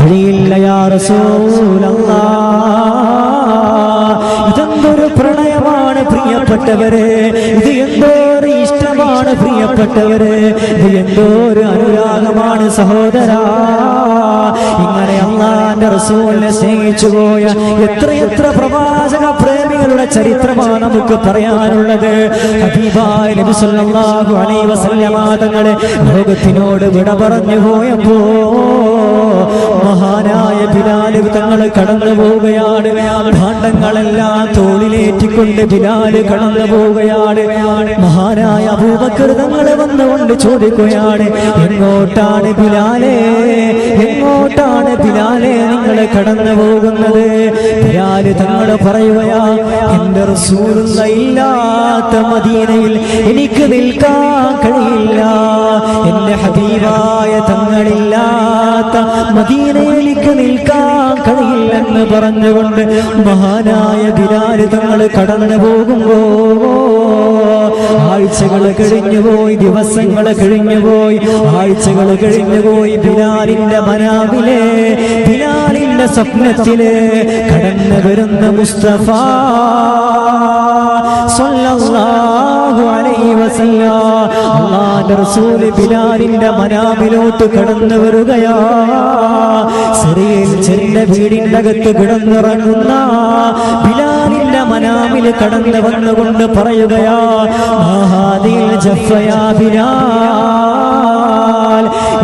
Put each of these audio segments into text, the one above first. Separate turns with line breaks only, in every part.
കഴിയില്ല യാ റസൂലല്ലാഹ്. ഇതെന്തൊരു പ്രണയമാണ് പ്രിയപ്പെട്ടവരെ, ഇത് എന്തോരു ഇഷ്ടമാണ് പ്രിയപ്പെട്ടവരെ, ഇത് എന്തോരു അനുരാഗമാണ് സഹോദരാ. ഇങ്ങനെ അല്ലാഹുവിന്റെ റസൂലിനെ സ്നേഹിച്ചു പോയ എത്രയെത്ര പ്രവാചക പ്രേമികളുടെ ചരിത്രമാണ് നമുക്ക് പറയാനുള്ളത്. ഹബീബായ നബി സല്ലല്ലാഹു അലൈഹി വസല്ലമ തങ്ങളെ ലോകത്തിനോട് വിട പറഞ്ഞു പോയപ്പോ മഹാനായ ബിലാൽ തങ്ങൾ കടന്നു പോവുകയാണ്. ഭാണ്ഡങ്ങളെല്ലാം തോളിലേറ്റിക്കൊണ്ട് ബിലാൽ കടന്നു പോവുകയാണ്. മഹാനായ അബൂബക്കർ തങ്ങൾ വന്നുകൊണ്ട് ചോദിക്കുകയാണ്, എങ്ങോട്ടാണ് ബിലാലേ, എങ്ങോട്ടാണ് ബിലാലേ നിങ്ങൾ കടന്നു പോകുന്നത്? ബിലാൽ തങ്ങൾ പറയുകയാ, എന്റെ റസൂലുള്ള ഇല്ലാത്ത മദീനയിൽ എനിക്ക് നിൽക്കാൻ കഴിയില്ല, എന്റെ ഹബീബായ തങ്ങളില്ലാത്ത മദീനയിലേക്ക് നിൽക്കാൻ കഴിയില്ലെന്ന് പറഞ്ഞുകൊണ്ട് മഹാനായ ബിലാൽ തങ്ങൾ കടന്നു പോകുമ്പോ ആഴ്ചകൾ കഴിഞ്ഞുപോയി, ദിവസങ്ങൾ കഴിഞ്ഞുപോയി, ആഴ്ചകൾ കഴിഞ്ഞുപോയി. ബിലാലിന്റെ മനാവിലെ, ബിലാലിന്റെ സ്വപ്നത്തില് കടന്നു വരുന്ന മുസ്തഫ സല്ലല്ലാഹു അലൈഹി വസല്ലം അല്ലാഹുവിന്റെ റസൂൽ ബിലാലിന്റെ മനാവിലോട്ട് കടന്നു വരികയാ. സിറിയയിൽ ചെറിയ വീടിന്റെ അകത്ത് കിടന്നിറങ്ങുന്ന ബിലാലിന്റെ മനാവിൽ കടന്നു വന്നുകൊണ്ട് പറയുകയാ, മഹാദിൽ ജഫയാ ബിലാൽ,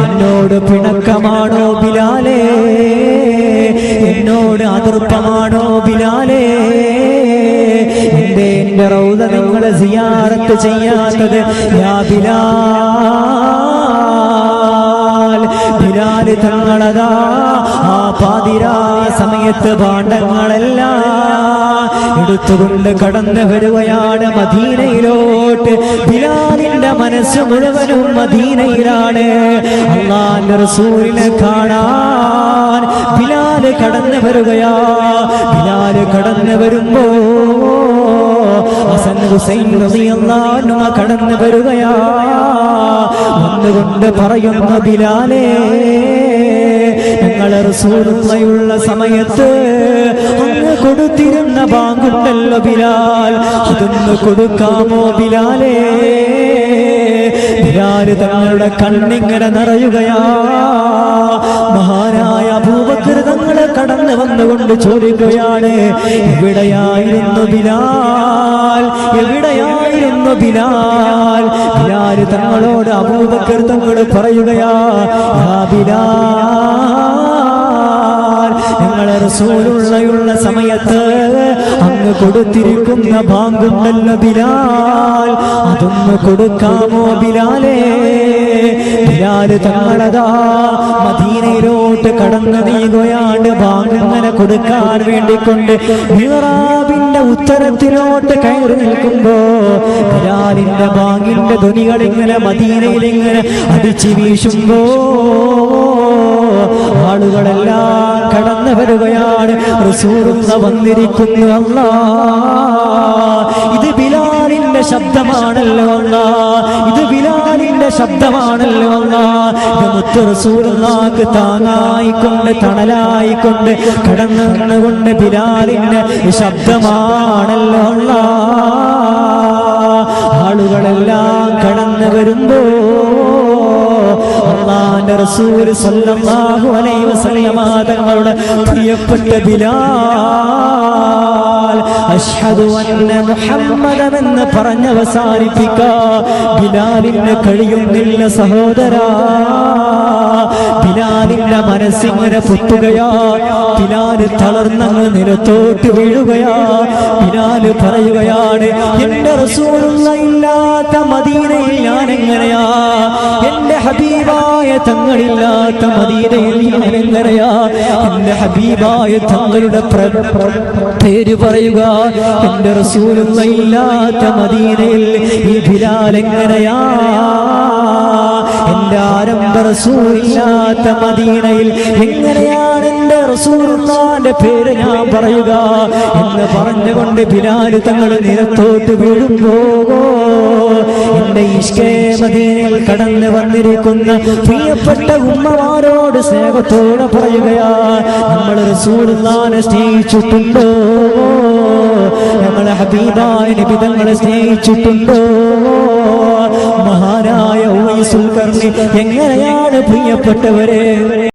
എന്നോട് പിണക്കമാണോ ബിലാലേ, എന്നോട് അതിർപ്പമാണോ ബിലാലേ, എന്റെ റൗദ നിങ്ങളെ സിയാറത്ത് ചെയ്യാത്തത് യാ ബിലാൽ. ബിലാൽ തങ്ങളതാ ആ പാതിരാ സമയത്ത് ഭാണ്ഡങ്ങളെല്ലാം എടുത്തുകൊണ്ട് കടന്നു വരുകയാണ് മദീനയിലോട്ട്. ബിലാലിന്റെ മനസ്സ് മുഴുവനും മദീനയിലാണ്. അല്ലാഹുവിന്റെ റസൂലിനെ കാണാൻ ബിലാൽ കടന്നു വരികയാ. ബിലാൽ കടന്നു വരുമ്പോ ഹസൻ ഹുസൈൻ റളിയല്ലാഹു അൻഹു കടന്നു വരികയാ. വന്നുകൊണ്ട് പറയുന്ന, ബിലാലേ, ഞങ്ങൾ റസൂലുള്ളാഹിയുള്ള സമയത്ത് അങ്ങ് കൊടുത്തിരുന്ന ബാങ്കുണ്ടല്ലോ ബിലാൽ, അതൊന്ന് കൊടുക്കാമോ ബിലാലേ? ബിലാൽ തങ്ങളുടെ കണ്ണിങ്ങനെ നിറയുകയാ. മഹാനായ അബൂബക്കർ തങ്ങളെ കടന്നു വന്നുകൊണ്ട് ചോദിക്കുകയാണ്, എവിടെയായിരുന്നു ബിലാൽ, എവിടെയായിരുന്നു ബിലാൽ? ബിലാൽ തങ്ങളോട് അബൂബക്കർ തങ്ങൾ പറയുകയാ, യാ ബിലാൽ, ഞങ്ങളെ റസൂലുള്ളാഹിയുള്ള സമയത്ത് അങ്ങ് കൊടുത്തിരിക്കുന്ന ബാങ്കുണ്ടല്ലോ ബിലാൽ, അതൊന്ന് കൊടുക്കാമോ ബിലാലേ? ബിലാൽ തങ്ങളതാ മദീനയിലോട്ട് കടന്നു നീങ്ങുകയാണ്. ബാങ്ക് അങ്ങനെ കൊടുക്കാൻ വേണ്ടിക്കൊണ്ട് മിഹ്റാബിന്റെ ഉത്തരത്തിലോട്ട് കയറി നിൽക്കുമ്പോ ബിലാലിന്റെ ബാങ്കിന്റെ ധ്വനികൾ ഇങ്ങനെ മദീനയിൽ ഇങ്ങനെ അടിച്ചു വീശുമ്പോ ആളുകളെല്ലാം കടന്നു വരികയാണ്. റസൂലുള്ളാഹി വന്നിരിക്കുന്നു. അല്ലാഹ്, ഇത് ബിലാലിന്റെ ശബ്ദമാണല്ലോ അല്ലാഹ്, ഇത് ബിലാലിന്റെ ശബ്ദമാണല്ലോ അല്ലാഹ്. ഇത് മുത്ത് റസൂലുള്ളാഹിക്ക് താങ്ങായിക്കൊണ്ട് തണലായിക്കൊണ്ട് കടന്നു വന്നുകൊണ്ട് ബിലാലിന്റെ ശബ്ദമാണല്ലോ അല്ലാഹ്. ആളുകളെല്ലാം കടന്നു വരുമ്പോ അല്ലാഹുവിന്റെ റസൂൽ സല്ലല്ലാഹു അലൈഹി വസല്ലം തങ്ങളുടെ പ്രിയപ്പെട്ട ബിലാൽ അഷ്ഹദു അന്ന മുഹമ്മദൻ എന്ന് പറഞ്ഞ് അവസാനിപ്പിക്കാൻ ബിലാലിന് കഴിയുന്നില്ല സഹോദരാ. ബിലാലിന്റെ മനസ്സിങ്ങനെ പൊട്ടുകയാ. ബിലാൽ തളർന്നങ്ങ് നിലത്തോട്ട് വീഴുകയാ. ബിലാൽ പറയുകയാണ്, എന്റെ റസൂലുള്ളാഹി ഇല്ലാത്ത മദീനയിൽ ഞാൻ എങ്ങനെയാ, എന്റെ ഹബീബായ തങ്ങളില്ലാത്ത മദീനയിൽ ഞാൻ എങ്ങനെയാ, എന്റെ ഹബീബായ തങ്ങളുടെ പേര് പറയുക, എന്റെ റസൂലുള്ളാഹി ഇല്ലാത്ത മദീനയിൽ ഈ ബിലാൽ എങ്ങനെയാ, എന്റെ ആരംഭ റസൂലില്ലാത്ത മദീനയിൽ എങ്ങനെയാണ് എന്റെ റസൂലുള്ളാഹിന്റെ പേര് ഞാൻ പറയുക എന്ന് പറഞ്ഞുകൊണ്ട് ബിലാൽ തങ്ങൾ നിലത്തോട്ട് വീഴുമ്പോ എന്റെ ഇഷ്കേ മദീനയിൽ കടന്നു വന്നിരിക്കുന്ന പ്രിയപ്പെട്ട ഉമ്മമാരോട് സ്നേഹത്തോടെ പറയുകയാ, നമ്മൾ റസൂലുള്ളാഹിനെ സ്നേഹിച്ചിട്ടുണ്ടോ? നമ്മളെ ഹബീബായ നബി തങ്ങളെ സ്നേഹിച്ചിട്ടുണ്ടോ? മഹാനായ ഉവൈസുൽ ഖർനി എങ്ങനെയാണ് പ്രിയപ്പെട്ടവരെ